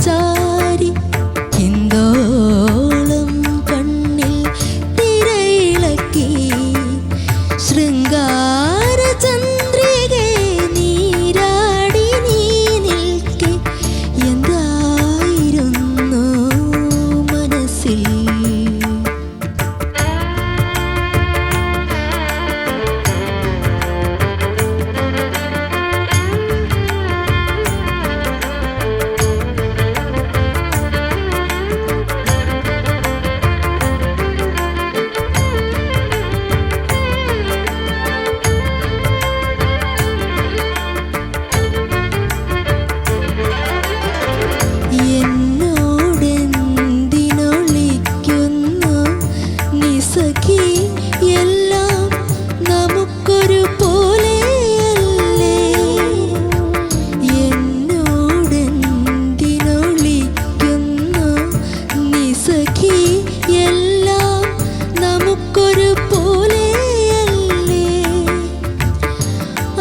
ചാരി ഹിന്ദോളം കണ്ണിൽ തിരയിളക്കി ശൃംഗാര ചന്ദ്രികെ നീരാടി നീ നിൽക്കെ എന്തായിരുന്നു മനസ്സിൽ എന്നോടെന്തിനൊളിക്കുന്നു നിസഖി എല്ലാം നമുക്കൊരു പോലെയല്ലേ എന്നോടെന്തിനൊളിക്കുന്നു നിസഖി എല്ലാം നമുക്കൊരു പോലെയല്ലേ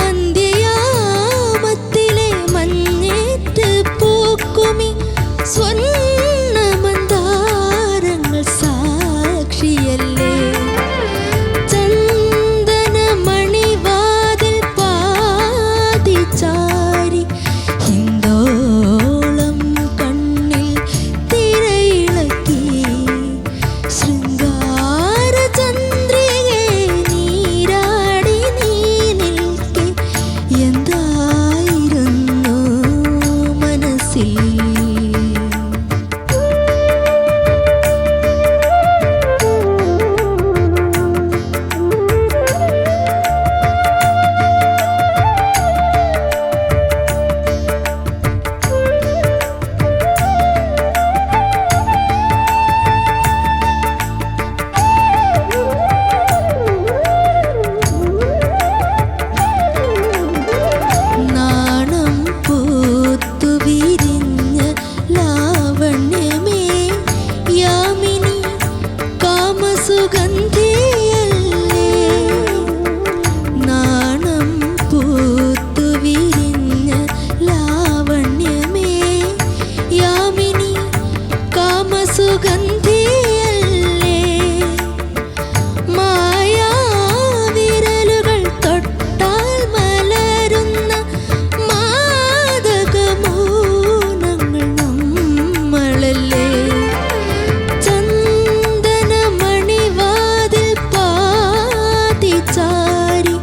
അന്ത്യയാമത്തിലെ മഞ്ഞേറ്റ് പൂക്കുമി സ്വർണ്ണമന്ദാരങ്ങൾ സാക്ഷിയല്ലേ ചന്ദനമണിവാതിൽ പാതി ചാരി ഹിന്ദോളം കണ്ണിൽ തിരയിളക്കി ശൃംഗാര ചന്ദ്രികെ നീരാടി നീ നിൽക്കെ എന്തായിരുന്നു മനസ്സിൽ നാണം പൂത്തു വിരിഞ്ഞ ലാവണ്യമേ യാമിനി കാമസുഗന്ധിയല്ലേ നാണം പൂത്തു വിരിഞ്ഞ ലാവണ്യമേ യാമിനി കാമസുഗന്ധിയല്ലേ മായാവിരലുകൾ തൊട്ടാൽ മലരുന്ന മാദകമൗനങ്ങൾ നമ്മളല്ലേ ചന്ദനമണിവാതിൽ പാതി ചാരി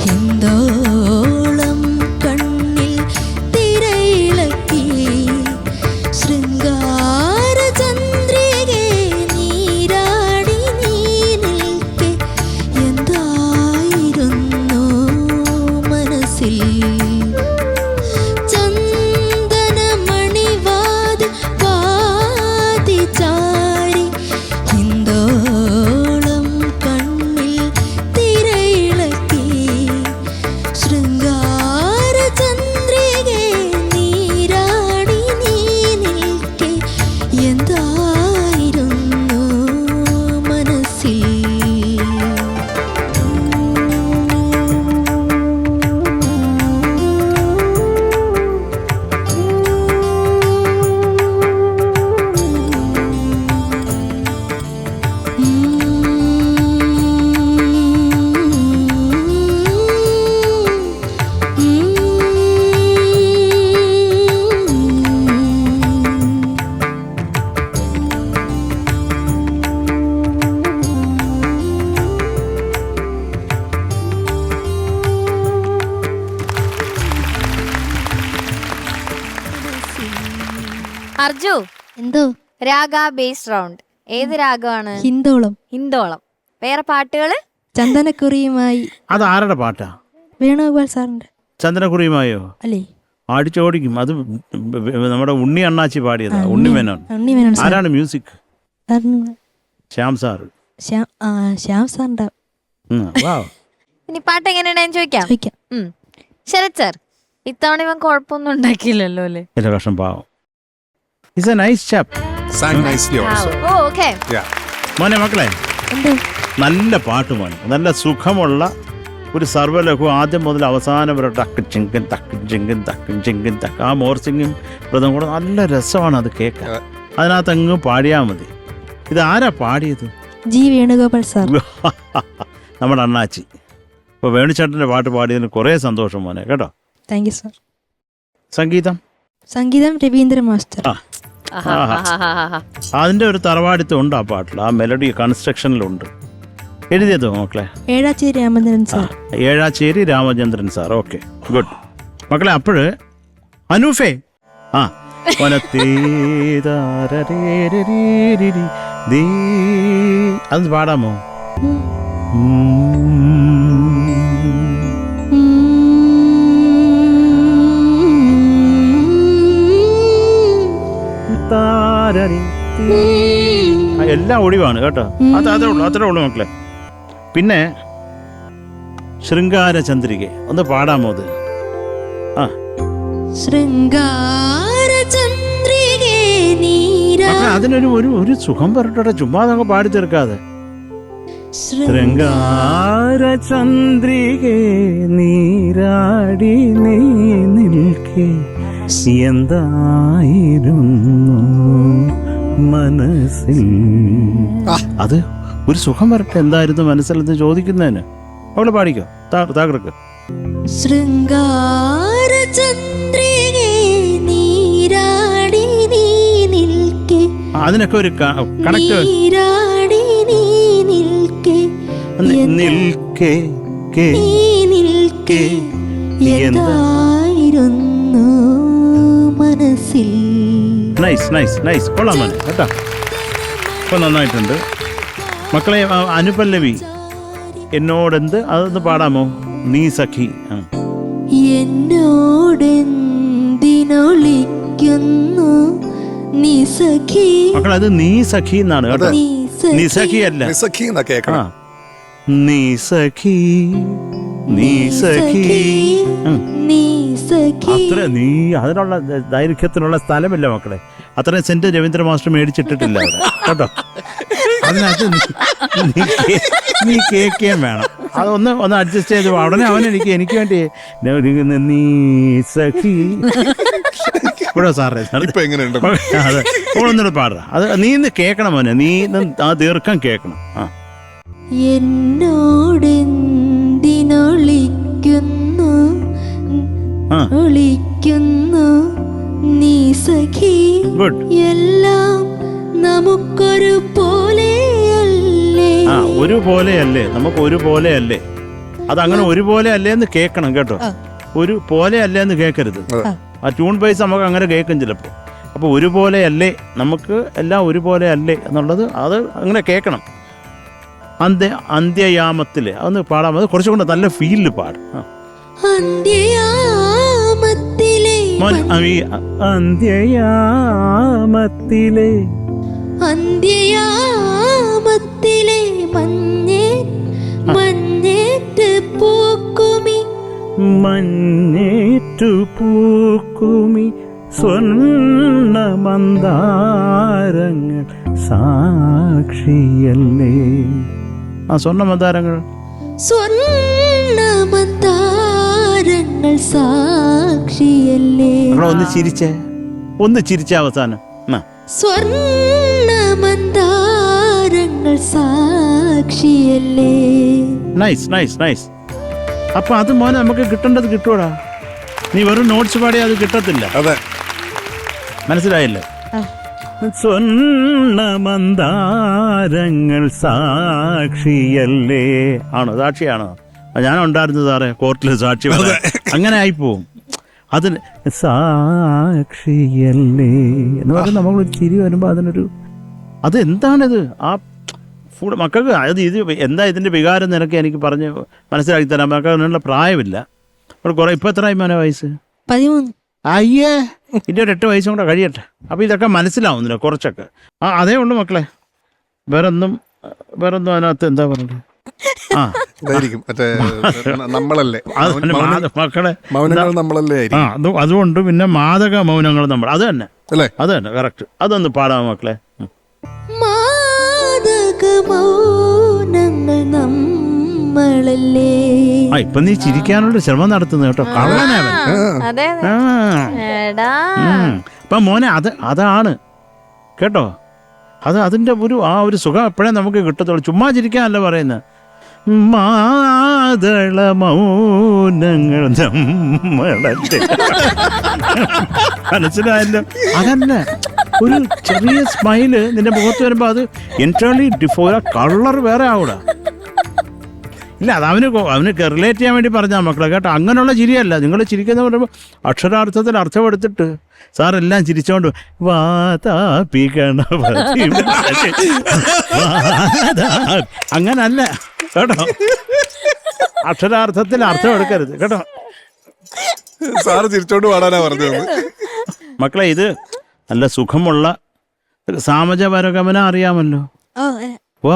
ഹിന്ദോളം കണ്ണിൽ തിരയിളക്കി ശൃംഗാര ചന്ദ്രികെ നീരാടി നീ നിൽക്കെ എന്തായിരുന്നു മനസ്സിൽ ചന്ദനമണിവാതിൽ പാതി ചാരി ഹിന്ദോളം കണ്ണിൽ തിരയിളക്കി ശൃംഗാര ചന്ദ്രികെ നീരാടി നീ നിൽക്കെ എന്തായിരുന്നു മനസ്സിൽ അർജു, എന്തോ രാഗ ബേസ് റൗണ്ട്. ഏത് രാഗമാണ്? ഹിന്ദോളം. ഹിന്ദോളം. വേറെ പാട്ടുകള്? ചന്ദനക്കുറിയുമായി. അത് ആരുടെ പാട്ടാ? വേണുഗോപാൽ സാറിന്റെ. ചന്ദനക്കുറിയുമായോ? അല്ലേ, അടിച്ചോടിക്കും. അത് നമ്മുടെ ഉണ്ണി അണ്ണാച്ചി പാടിയതാ. ഉണ്ണി മേനോൻ. ആരാണ് മ്യൂസിക്? ശ്യാം സാർ. ശ്യാം സാറിന്റെ. ഇനി പാട്ട് എങ്ങനെയാണെന്ന് ചോദിക്കാം. ശരത് സാർ, ഇത്തവണ ഇവൻ കുഴപ്പമൊന്നും ഉണ്ടാക്കിയില്ലല്ലോ അല്ലേ? കഷ്ടം പാവം. He's a nice chap. Sang nicely also. Oh, okay. Yeah. മോനെ മക്കളെ, നല്ല പാട്ട് മോനെ, നല്ല സുഖമുള്ള ഒരു സർവ്വലഘു ആദ്യം മുതൽ അവസാനം വരെ ടക്ക് ചിങ്കൻ തക്കും ചിങ്കൻ തക്കും ചിങ്കൻ തക്ക് ആ മോർച്ചിങ്ങും വ്രതം കൂടെ നല്ല രസമാണ് അത് കേൾക്കാൻ. അതിനകത്ത് അങ്ങ് പാടിയാൽ മതി. ഇത് ആരാ പാടിയത്? G Venugopal sir. നമ്മുടെ അണ്ണാച്ചി. ഇപ്പോൾ വേണുചേട്ടൻ്റെ പാട്ട് പാടിയതിന് കുറേ സന്തോഷം മോനെ കേട്ടോ. Thank you sir. സംഗീതം രവീന്ദ്ര മാസ്റ്റർ. അതിൻ്റെ ഒരു തറവാടിത്തം ഉണ്ട് ആ പാട്ടിൽ, ആ മെലഡി കൺസ്ട്രക്ഷനിലുണ്ട്. എഴുതിയതോ മക്കളെ? Ezhacheri Ramachandran sir. Ezhacheri Ramachandran sir. Okay, good മക്കളെ. അപ്പോഴ് അനൂഫേ, ആ അത് പാടാമോ? എല്ലാം ഒടിവാണ് കേട്ടോ. അത്രേ ഉള്ളൂ മക്കളെ. പിന്നെ ശൃംഗാര ചന്ദ്രിക ഒന്ന് പാടാമോ? അത് അതിനൊരു ഒരു സുഖം പറഞ്ഞോട്ടെ, ചുമ്മാ അങ്ങ് പാടി തീർക്കാതെ. ശൃംഗാര ചന്ദ്രികേ നീരാടി നീ നിൽക്കേ എന്തായിരുന്നു മനസ്സിൽ. അത് ഒരു സുഖം വരട്ടെ, എന്തായിരുന്നു മനസ്സിലെന്ന് ചോദിക്കുന്നതിന് അവള് പാടിക്കോ. താകർക്ക് ശൃംഗാര ചന്ദ്രികേ നീരാടി നീ നിൽക്കേ. അതിനൊക്കെ ഒരു കണക്ട്. നീരാടി നീ നിൽക്കേ നിൽക്കേ നിൽക്കേ എന്തായിരുന്നു മനസ്സിൽ. നൈസ് നൈസ് നൈസ്, കൊള്ളാം മോനെ കേട്ടോ. ഇപ്പൊ നന്നായിട്ടുണ്ട് മക്കളെ. അനുപല്ലവി എന്നോടെന്ത്, അതൊന്ന് പാടാമോ? നീ സഖി. എന്നോടെന്തിനൊളിക്കുന്നു നീ സഖി. മക്കളെ അത് നീ സഖി എന്നാണ് കേട്ടോ, നീ സഖി അല്ല. നീ സഖി, നീ സഖി. അത്ര നീ അതിനുള്ള ദൈർഘ്യത്തിനുള്ള സ്ഥലമില്ല മക്കളെ. അത്രയും സെന്റ് രവീന്ദ്ര മാസ്റ്റർ മേടിച്ചിട്ടിട്ടില്ല അവിടെ കേട്ടോ. അതിനകത്ത് നീ കേൾക്കുകയും വേണം. അതൊന്ന് അഡ്ജസ്റ്റ് ചെയ്ത് ഉടനെ അവൻ എനിക്ക് വേണ്ടി നീ സഖി ഇവിടെ സാറേ അതെ ഒന്നൂടെ പാടുക. അത് നീ ഇന്ന് കേൾക്കണം മോനെ, നീ ആ ദീർഘം കേൾക്കണം. എന്നോടെന്തിനൊളിക്കുന്നു ഒളിക്കുന്നു നീ സഖി. എല്ലാം നമുക്കൊരു പോലെയല്ലേ. ഒരുപോലെയല്ലേ, നമുക്ക് ഒരുപോലെയല്ലേ. അതങ്ങനെ ഒരുപോലെ അല്ലേ എന്ന് കേൾക്കണം കേട്ടോ. ഒരു പോലെ അല്ലേ എന്ന് കേൾക്കരുത്. ആ ട്യൂൺ ബേസ് നമുക്ക് അങ്ങനെ കേൾക്കും ചിലപ്പോൾ. അപ്പോൾ ഒരുപോലെ അല്ലേ, നമുക്ക് എല്ലാം ഒരുപോലെ അല്ലേ എന്നുള്ളത് അത് അങ്ങനെ കേൾക്കണം. അന്ത്യയാമത്തിലെ അതൊന്ന് പാടാം. അത് കുറച്ചും കൂടെ നല്ല ഫീലിൽ പാടും. അന്ത്യയാമത്തിലെ അന്ത്യയാമത്തിലെ അന്ത്യയാമത്തിലെ മഞ്ഞേറ്റ് പൂക്കുമി മഞ്ഞേറ്റു പൂക്കുമി സ്വർണ്ണമന്ദാരങ്ങൾ സാക്ഷിയല്ലേ. ആ സ്വർണ്ണമന്ദാരങ്ങൾ സ്വർണ്ണമന്ദാരങ്ങൾ സാക്ഷിയല്ലേ. ഒന്ന് ചിരിച്ചേ അവസാനം. സ്വർണ്ണമന്ദാരങ്ങൾ സാക്ഷിയല്ലേ. Nice nice nice. അപ്പൊ അത് മോനെ നമുക്ക് കിട്ടേണ്ടത് കിട്ടൂടാ. നീ വെറും നോട്ട്സ് പാടിയാൽ അത് കിട്ടത്തില്ല. മനസ്സിലായില്ലേ? സ്വർണ്ണമന്ദാരങ്ങൾ സാക്ഷിയല്ലേ. ആണോ? സാക്ഷിയാണോ? ഞാനുണ്ടായിരുന്നു സാറേ കോർട്ടിൽ സാക്ഷി. അങ്ങനെ ആയിപ്പോവും. അതിന് സാക്ഷിയല്ലേ എന്ന് പറഞ്ഞാൽ നമ്മളൊരു ചിരി വരുമ്പോൾ അതിനൊരു അതെന്താണിത് ആ ഫുഡ് മക്കൾക്ക് അത് ഇത് എന്താ ഇതിൻ്റെ വികാരം നിനക്ക് എനിക്ക് പറഞ്ഞ് മനസ്സിലാക്കി തരാം. മക്കൾക്ക് അതിനുള്ള പ്രായമില്ല. കുറേ ഇപ്പം എത്രയായി മോനെ വയസ്സ്? 13. അയ്യേ, ഇതിൻ്റെ ഒരു 8 വയസ്സും കൂടെ കഴിയട്ടെ. അപ്പോൾ ഇതൊക്കെ മനസ്സിലാവുന്നില്ല കുറച്ചൊക്കെ. അതേ ഉള്ളൂ മക്കളെ, വേറൊന്നും അതിനകത്ത് എന്താ പറയുന്നത്. മക്കളെ അതുകൊണ്ട് പിന്നെ മാദക മൗനങ്ങൾ നമ്മൾ അത് തന്നെ കറക്റ്റ്. അതൊന്ന് പാടാം മക്കളെ. മാദക മൗനങ്ങൾ നമ്മളല്ലേ. ഇപ്പൊ നീ ചിരിക്കാനുള്ള ശ്രമം നടത്തുന്നു കേട്ടോ, കള്ളനവൻ. അതെ ആ. എടാ അപ്പൊ മോനെ അതാണ് കേട്ടോ, അതിന്റെ ഒരു സുഖം എപ്പോഴേ നമുക്ക് കിട്ടത്തുള്ളൂ. ചുമ്മാ ചിരിക്കാനല്ല പറയുന്നത്. മാതള മൗനങ്ങൾ നമ്മളല്ലേ. മനസ്സിലായല്ലോ? അതല്ല, ഒരു ചെറിയ സ്മൈല് നിന്റെ മുഖത്ത് വരുമ്പോ അത് ഇന്റേണലി കളർ വേറെ ആവൂടാ. ഇല്ല, അത് അവന് റിലേറ്റ് ചെയ്യാൻ വേണ്ടി പറഞ്ഞാൽ മക്കളെ കേട്ടോ. അങ്ങനെയുള്ള ചിരിയല്ല. നിങ്ങൾ ചിരിക്കുന്ന പറയുമ്പോൾ അക്ഷരാർത്ഥത്തിൽ അർത്ഥമെടുത്തിട്ട് സാറെല്ലാം ചിരിച്ചോണ്ട് വാതാപി ഗണപതി അങ്ങനല്ല കേട്ടോ. അക്ഷരാർത്ഥത്തിൽ അർത്ഥം എടുക്കരുത് കേട്ടോ. സാറ് ചിരിച്ചോണ്ട് പാടാനാ പറഞ്ഞത്. മക്കളെ, ഇത് നല്ല സുഖമുള്ള സാമജ പരഗമന അറിയാമല്ലോ. ഓ,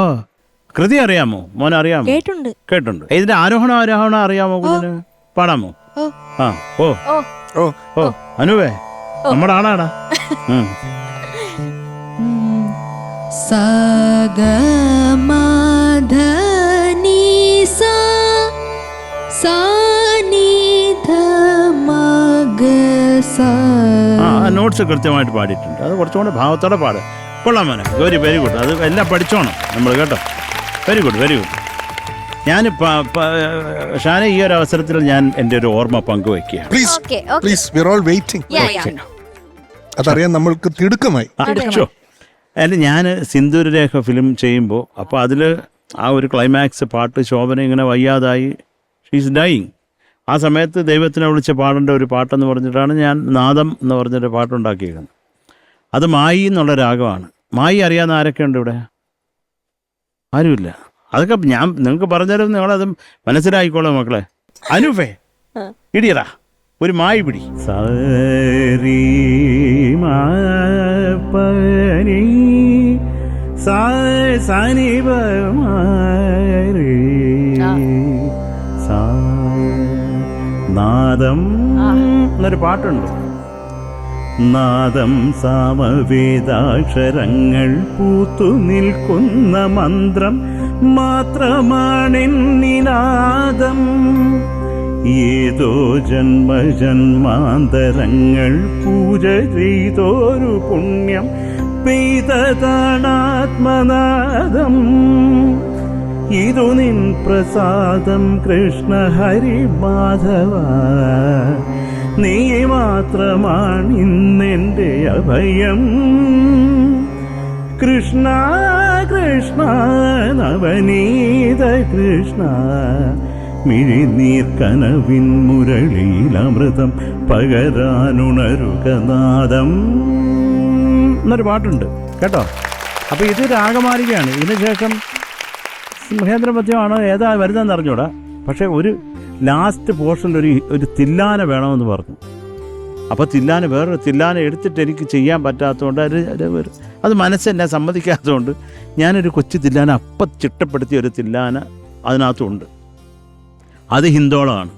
കൃതി അറിയാമോ മോനെ? അറിയാമോ? കേട്ടുണ്ട്. ഇതിന്റെ ആരോഹണം ആരോഹണം അറിയാമോ? കുഞ്ഞിന് പാടാമോ? ആ, ഓ ഓ ഓ അനുവേ, നമ്മുടെ ആളാടാ. നോട്ട്സ് കൃത്യമായിട്ട് പാടിയിട്ടുണ്ട്. അത് കുറച്ചുകൂടെ ഭാവത്തോടെ പാട്. കൊള്ളാം മോനെ, വെരി ഗുഡ്. അത് എല്ലാം പഠിച്ചോണം നമ്മൾ കേട്ടോ. Very good. ഞാൻ ഷാന, ഈ ഒരു അവസരത്തിൽ ഞാൻ എൻ്റെ ഒരു ഓർമ്മ പങ്കുവയ്ക്കുകയാണ്. Please, we are all waiting. അതറിയാൻ നമ്മൾക്ക് തിടുക്കമായി. അല്ല, ഞാൻ സിന്ദൂരരേഖ ഫിലിം ചെയ്യുമ്പോൾ അപ്പോൾ അതിൽ ആ ഒരു ക്ലൈമാക്സ് പാട്ട് ശോഭന ഇങ്ങനെ വയ്യാതായി, ഷീസ് ഡൈയിങ്. ആ സമയത്ത് ദൈവത്തിനെ വിളിച്ച് പാടേണ്ട ഒരു പാട്ടെന്ന് പറഞ്ഞിട്ടാണ് ഞാൻ നാദം എന്ന് പറഞ്ഞൊരു പാട്ടുണ്ടാക്കിയിരിക്കുന്നത്. അത് മായി എന്നുള്ള രാഗമാണ്. മായി അറിയാവുന്ന ആരൊക്കെ ഉണ്ട് ഇവിടെ? ആരുമില്ല. അതൊക്കെ ഞാൻ നിങ്ങൾക്ക് പറഞ്ഞുതരും, നിങ്ങളത് മനസ്സിലായിക്കോളാം മക്കളെ. അനുഫേ, ഇടിയടാ ഒരു മായി പിടി. സരി നാദം എന്നൊരു പാട്ടുണ്ട്. നാദം സാമവേദാക്ഷരങ്ങൾ പൂത്തു നിൽക്കുന്ന മന്ത്രം മാത്രമാണെന്നിനാദം. ഏതോ ജന്മജന്മാന്തരങ്ങൾ പൂജ ചെയ്തോരു പുണ്യം പെയ്തതാണാത്മനാദം. ഇതു നിൻ പ്രസാദം കൃഷ്ണ ഹരി മാധവ, നീ മാത്രമാണിന്നെൻ്റെ അഭയം. കൃഷ്ണ കൃഷ്ണ നവനീത കൃഷ്ണ, മിഴിനീർ കനവിൻ മുരളിയിലമൃതം പകരാനുണരുക നാദം എന്നൊരു പാട്ടുണ്ട് കേട്ടോ. അപ്പോൾ ഇത് രാഗമാലികയാണ്. ഇതിന് ശേഷം മഹേന്ദ്രപദ്യമാണോ ഏതാ വരുന്നതെന്ന് അറിഞ്ഞൂടാ. പക്ഷെ ഒരു ലാസ്റ്റ് പോർഷനിൽ ഒരു തില്ലാന വേണമെന്ന് പറഞ്ഞു. അപ്പോൾ തില്ലാന വേറൊരു തില്ലാന എടുത്തിട്ട് എനിക്ക് ചെയ്യാൻ പറ്റാത്തതുകൊണ്ട് അത് മനസ്സെന്നെ സമ്മതിക്കാത്തതുകൊണ്ട് ഞാനൊരു കൊച്ചു തില്ലാന അപ്പം ചിട്ടപ്പെടുത്തിയ ഒരു തില്ലാന അതിനകത്തുണ്ട്. അത് ഹിന്ദോളമാണ്.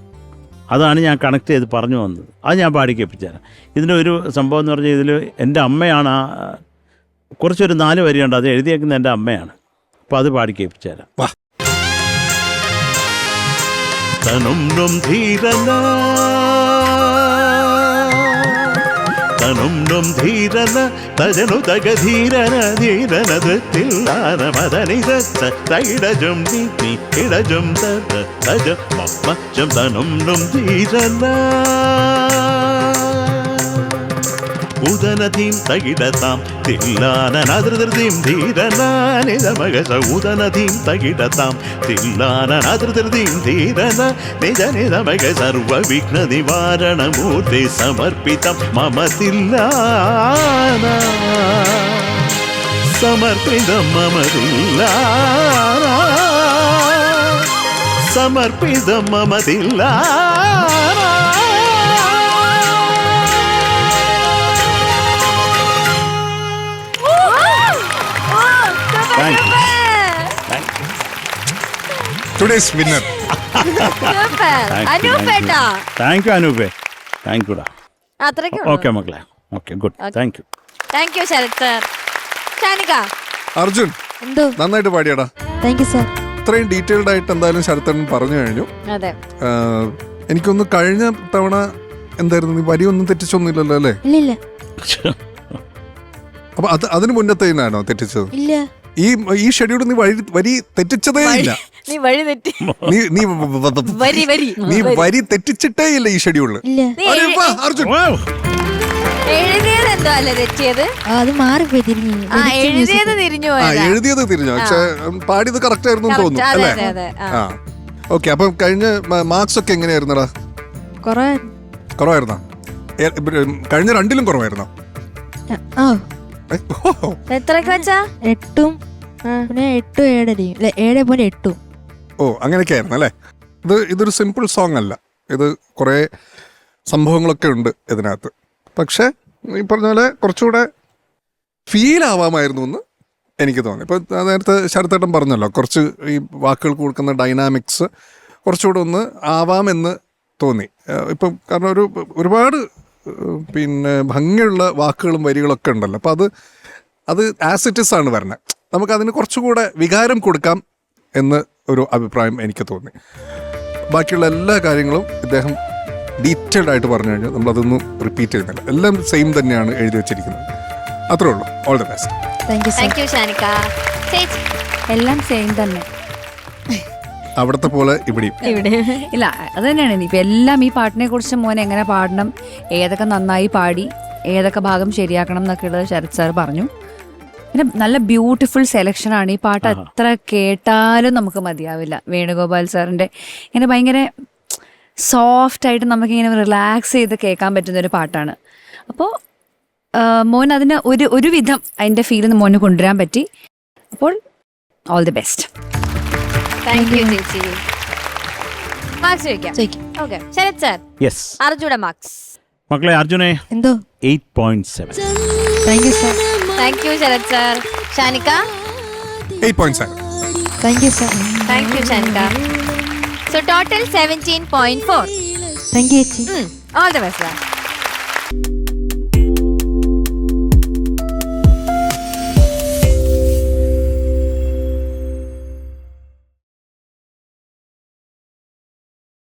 അതാണ് ഞാൻ കണക്ട് ചെയ്ത് പറഞ്ഞു വന്നത്. അത് ഞാൻ പാടിക്കേൽപ്പിച്ചുതരാം. ഇതിൻ്റെ ഒരു സംഭവം എന്ന് പറഞ്ഞാൽ ഇതിൽ എൻ്റെ അമ്മയാണ് കുറച്ചൊരു 4 വരിയുണ്ട്, അത് എഴുതിയേക്കുന്നത് എൻ്റെ അമ്മയാണ്. അപ്പോൾ അത് പാടിക്കേൽപ്പിച്ചുതരാം. തനും ധീരന തനും ധീരന തജനു തകധീരന ധീരനത്തിൽ തൈടജം ഇടജം തജം തനും ധീരന ഉദനധീം തകിടതാം തില്ലാനനാദൃതീം ധീരനാനിതമകസ ഉദനധീം തകിടതാം തില്ലാനനാദൃതീം ധീരന നിജനിതമക സർവവിഘ്ന നിവാരണമൂർത്തി സമർപ്പിതം മമ തില്ലാന സമർപ്പിതം മമ തില്ലാന സമർപ്പിതം മമ തില്ലാന. Today's winner. താങ്ക് യു അനൂപേ, താങ്ക് യുടാ. ഓക്കെ മക്കളെ, okay good, thank you. Thank you Sharath sir. Shanika, Arjun, എന്തോ നന്നായിട്ട് പാടിയാടാ. Thank you sir. ഇത്രയും ഡീറ്റെയിൽഡ് ആയിട്ട് എന്തായാലും ശരത്തൻ പറഞ്ഞു കഴിഞ്ഞു. അതെ. എനിക്കൊന്ന് കഴിഞ്ഞ തവണ എന്തായിരുന്നു, നീ വരിയൊന്നും തെറ്റിച്ചൊന്നുമില്ലല്ലോ അല്ലേ? ഇല്ല അപ്പൊ അതിന് മുന്നത്തേനാണോ തെറ്റിച്ചത്? ഇല്ല. ഈ ഷെഡ്യൂൾ നീ വരി തെറ്റിച്ചതേ ഇല്ല. നീ വഴി തെറ്റി. നീ വരി തെറ്റിച്ചിട്ടേ ഇല്ല ഈ ഷെഡ്യൂളിൽ. അർജുൻ എഴുതിയത് എന്തോ അല്ലേ തെറ്റിയത്? അത് മാറിപ്പോയി തിരിഞ്ഞു. എഴുതിയത് തിരിഞ്ഞു എഴുതിയത് തിരിഞ്ഞു, പക്ഷെ പാടിയത് കറക്റ്റ് ആയിരുന്നു തോന്നുന്നു അല്ലേ? ആ ഓക്കെ. അപ്പൊ കഴിഞ്ഞ മാർക്സ് ഒക്കെ എങ്ങനെയായിരുന്നടാ? കുറവായിരുന്നോ? കഴിഞ്ഞ രണ്ടിലും കുറവായിരുന്നോ? എത്രയൊക്കെ വെച്ചാ? 8 പിന്നെ 8 7 7.8. ഓ അങ്ങനെയൊക്കെ ആയിരുന്നു അല്ലേ? ഇതൊരു സിമ്പിൾ സോങ് അല്ല, ഇത് കുറേ സംഭവങ്ങളൊക്കെ ഉണ്ട് ഇതിനകത്ത്. പക്ഷെ ഈ പറഞ്ഞ പോലെ കുറച്ചുകൂടെ ഫീൽ ആവാമായിരുന്നു എന്ന് എനിക്ക് തോന്നി. ഇപ്പം നേരത്തെ ശരത്തേട്ടൻ പറഞ്ഞല്ലോ, കുറച്ച് ഈ വാക്കുകൾക്ക് കൊടുക്കുന്ന ഡൈനാമിക്സ് കുറച്ചുകൂടെ ഒന്ന് ആവാമെന്ന് തോന്നി. ഇപ്പം കാരണം ഒരുപാട് പിന്നെ ഭംഗിയുള്ള വാക്കുകളും വരികളൊക്കെ ഉണ്ടല്ലോ. അപ്പം അത് ആസ് ഇറ്റ് ഇസ് ആണ് വരണേ. നമുക്കതിന് കുറച്ചുകൂടെ വികാരം കൊടുക്കാം എന്ന് ഒരു അഭിപ്രായം എനിക്ക് തോന്നി. ബാക്കിയുള്ള എല്ലാ കാര്യങ്ങളും ഇദ്ദേഹം ഡീറ്റെയിൽഡ് ആയിട്ട് പറഞ്ഞു കഴിഞ്ഞാൽ നമ്മളതൊന്നും റിപ്പീറ്റ് ചെയ്യുന്നില്ല. എല്ലാം സെയിം തന്നെയാണ് എഴുതി വെച്ചിരിക്കുന്നത്. അത്രേ ഉള്ളൂ. All the best. Thank you Shanika. എല്ലാം സെയിം തന്നെ, അവിടത്തെ പോലെ ഇവിടെയും. ഇല്ല അത് തന്നെയാണ്. ഇപ്പം എല്ലാം ഈ പാട്ടിനെ കുറിച്ച് മോനെ എങ്ങനെ പാടണം, ഏതൊക്കെ നന്നായി പാടി ഏതൊക്കെ ഭാഗം ശരിയാക്കണം എന്നൊക്കെ ഉള്ളത് ശരത് സാർ പറഞ്ഞു. പിന്നെ നല്ല ബ്യൂട്ടിഫുൾ സെലക്ഷനാണ്. ഈ പാട്ട് എത്ര കേട്ടാലും നമുക്ക് മതിയാവില്ല. വേണുഗോപാൽ സാറിൻ്റെ ഇങ്ങനെ ഭയങ്കര സോഫ്റ്റായിട്ട് നമുക്കിങ്ങനെ റിലാക്സ് ചെയ്ത് കേൾക്കാൻ പറ്റുന്നൊരു പാട്ടാണ്. അപ്പോൾ മോൻ അതിന് ഒരുവിധം അതിൻ്റെ ഫീൽ മോന് കൊണ്ടുവരാൻ പറ്റി. അപ്പോൾ all the best. Thank you ചേച്ചി. മാർക്സ് ചോദിക്കാം. Okay Sharath sir. Yes. Arjuna marks. മക്കളെ അർജുനെ എന്തോ 8.7. Thank you sir. Thank you Sharath sir. Shanika 8.7. Thank you sir. Thank you Shanika. So total 17.4. Thank you ചേച്ചി. All the best.